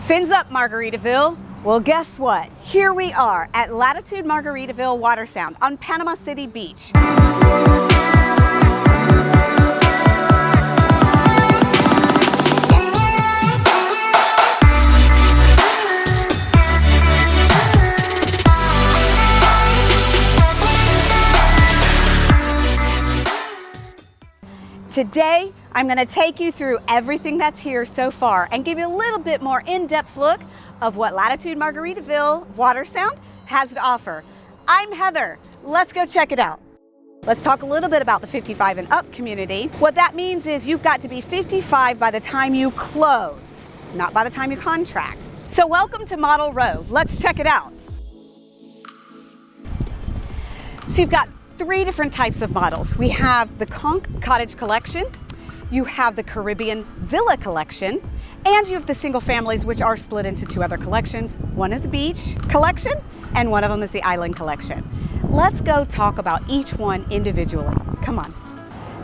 Fins up, Margaritaville. Well, guess what? Here we are at Latitude Margaritaville Watersound on Panama City Beach. Today, I'm going to take you through everything that's here so far and give you a little bit more in-depth look of what Latitude Margaritaville Watersound has to offer. I'm Heather. Let's go check it out. Let's talk a little bit about the 55 and up community. What that means is you've got to be 55 by the time you close, not by the time you contract. So welcome to Model Row. Let's check it out. So you've got three different types of models. We have the Conch Cottage collection, you have the Caribbean Villa collection, and you have the single families, which are split into two other collections. One is the beach collection, and one of them is the island collection. Let's go talk about each one individually. Come on.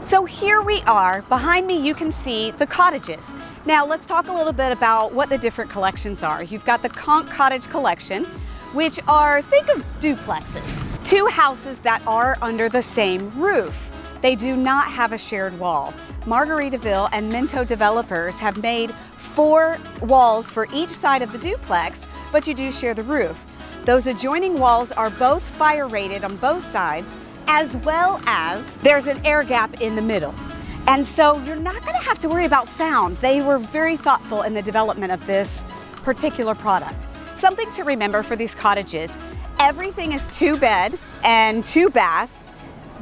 So here we are. Behind me, you can see the cottages. Now let's talk a little bit about what the different collections are. You've got the Conch Cottage collection, which are, think of duplexes. Two houses that are under the same roof. They do not have a shared wall. Margaritaville and Minto developers have made 4 walls for each side of the duplex, but you do share the roof. Those adjoining walls are both fire rated on both sides, as well as there's an air gap in the middle. And so you're not gonna have to worry about sound. They were very thoughtful in the development of this particular product. Something to remember for these cottages, everything is 2 bed and 2 bath,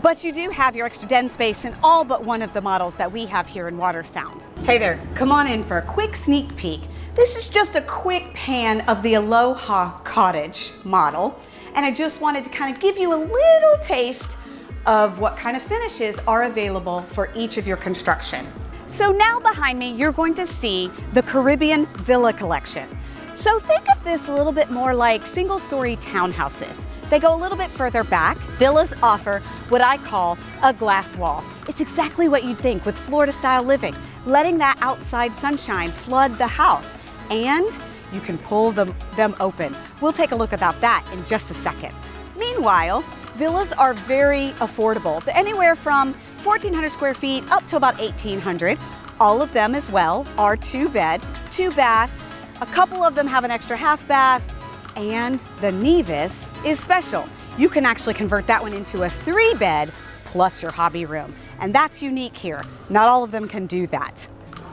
but you do have your extra den space in all but one of the models that we have here in Watersound. Hey there, come on in for a quick sneak peek. This is just a quick pan of the Aloha Cottage model, and I just wanted to kind of give you a little taste of what kind of finishes are available for each of your construction. So now behind me, you're going to see the Caribbean Villa collection. So think of this a little bit more like single-story townhouses. They go a little bit further back. Villas offer what I call a glass wall. It's exactly what you'd think with Florida-style living, letting that outside sunshine flood the house, and you can pull them open. We'll take a look about that in just a second. Meanwhile, villas are very affordable. They're anywhere from 1,400 square feet up to about 1,800. All of them as well are 2 bed, 2 bath. A couple of them have an extra half bath, and the Nevis is special. You can actually convert that one into a 3 bed plus your hobby room. And that's unique here. Not all of them can do that.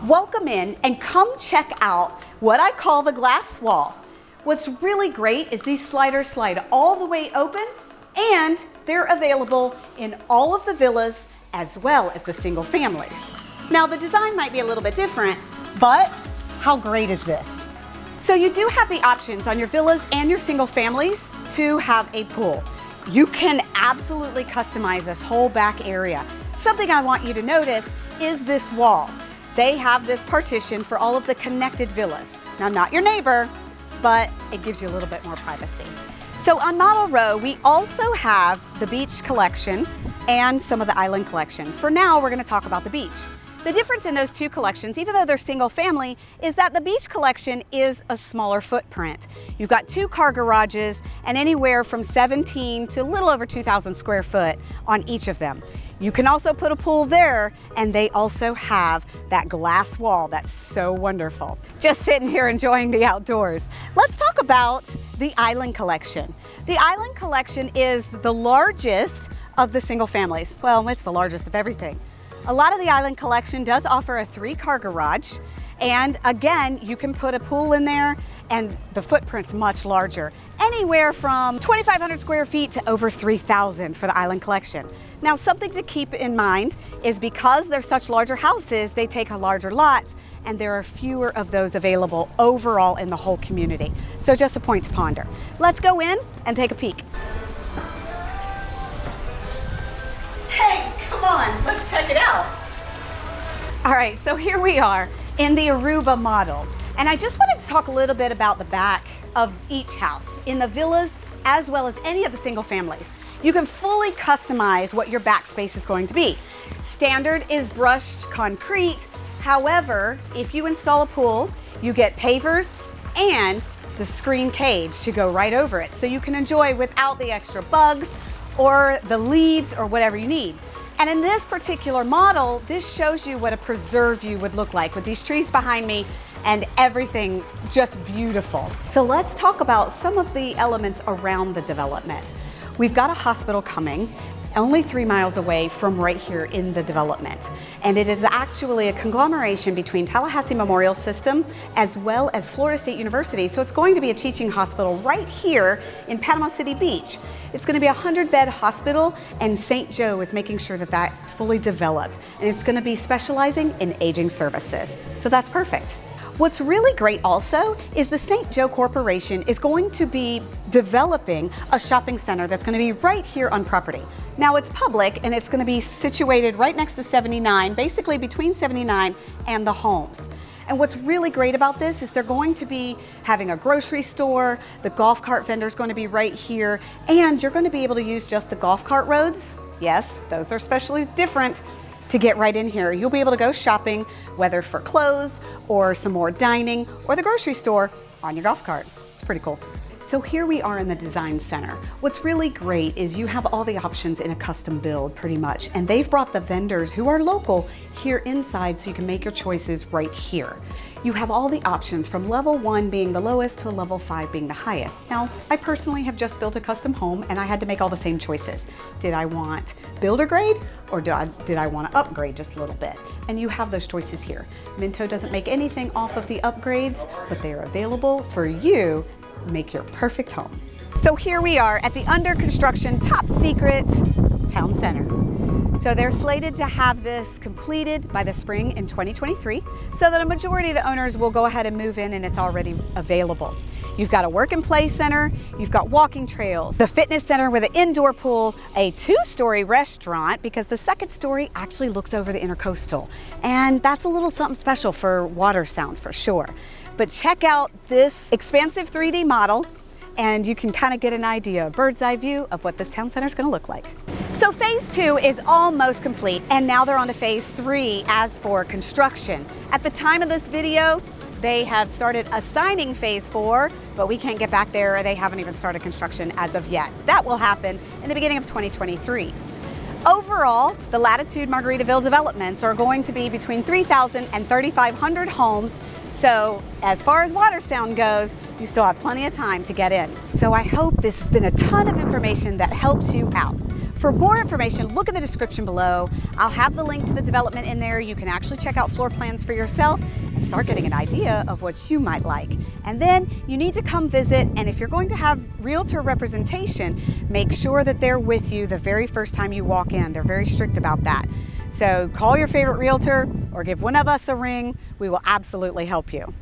Welcome in and come check out what I call the glass wall. What's really great is these sliders slide all the way open, and they're available in all of the villas as well as the single families. Now the design might be a little bit different, but how great is this? So you do have the options on your villas and your single families to have a pool. You can absolutely customize this whole back area. Something I want you to notice is this wall. They have this partition for all of the connected villas. Now, not your neighbor, but it gives you a little bit more privacy. So on Model Row, we also have the beach collection and some of the island collection. For now, we're gonna talk about the beach. The difference in those two collections, even though they're single family, is that the beach collection is a smaller footprint. You've got 2 car garages and anywhere from 17 to a little over 2,000 square foot on each of them. You can also put a pool there, and they also have that glass wall that's so wonderful. Just sitting here enjoying the outdoors. Let's talk about the island collection. The island collection is the largest of the single families. Well, it's the largest of everything. A lot of the island collection does offer a 3-car garage, and again, you can put a pool in there, and the footprint's much larger. Anywhere from 2,500 square feet to over 3,000 for the island collection. Now, something to keep in mind is because they're such larger houses, they take a larger lots, and there are fewer of those available overall in the whole community. So just a point to ponder. Let's go in and take a peek. Hey, come on, let's check it out. All right, so here we are in the Aruba model. And I just wanted to talk a little bit about the back of each house in the villas as well as any of the single families. You can fully customize what your backspace is going to be. Standard is brushed concrete. However, if you install a pool, you get pavers, and the screen cage to go right over it so you can enjoy without the extra bugs or the leaves or whatever you need. And in this particular model, this shows you what a preserve view would look like with these trees behind me and everything just beautiful. So let's talk about some of the elements around the development. We've got a hospital coming only 3 miles away from right here in the development. And it is actually a conglomeration between Tallahassee Memorial System as well as Florida State University. So it's going to be a teaching hospital right here in Panama City Beach. It's going to be a 100-bed hospital, and St. Joe is making sure that that's fully developed. And it's going to be specializing in aging services. So that's perfect. What's really great also is the St. Joe Corporation is going to be developing a shopping center that's going to be right here on property. Now it's public and it's going to be situated right next to 79, basically between 79 and the homes. And what's really great about this is they're going to be having a grocery store, the golf cart vendor is going to be right here, and you're going to be able to use just the golf cart roads. Yes, those are specially different. To get right in here, you'll be able to go shopping, whether for clothes or some more dining or the grocery store on your golf cart. It's pretty cool. So here we are in the design center. What's really great is you have all the options in a custom build pretty much, and they've brought the vendors who are local here inside so you can make your choices right here. You have all the options from level 1 being the lowest to level 5 being the highest. Now, I personally have just built a custom home and I had to make all the same choices. Did I want builder grade or did I want to upgrade just a little bit? And you have those choices here. Minto doesn't make anything off of the upgrades, but they are available for you. Make your perfect home. So here we are at the under construction top secret town center. So they're slated to have this completed by the spring in 2023 so that a majority of the owners will go ahead and move in and it's already available. You've got a work and play center, you've got walking trails, the fitness center with an indoor pool, a 2-story restaurant because the 2nd story actually looks over the intercoastal. And that's a little something special for Watersound for sure. But check out this expansive 3D model and you can kind of get an idea, a bird's eye view of what this town center is going to look like. So phase 2 is almost complete and now they're on to phase 3 as for construction. At the time of this video, they have started assigning phase 4, but we can't get back there. They haven't even started construction as of yet. That will happen in the beginning of 2023. Overall, the Latitude Margaritaville developments are going to be between 3,000 and 3,500 homes. So as far as Watersound goes, you still have plenty of time to get in. So I hope this has been a ton of information that helps you out. For more information, look in the description below. I'll have the link to the development in there. You can actually check out floor plans for yourself and start getting an idea of what you might like. And then you need to come visit, and if you're going to have realtor representation, make sure that they're with you the very first time you walk in. They're very strict about that. So call your favorite realtor or give one of us a ring. We will absolutely help you.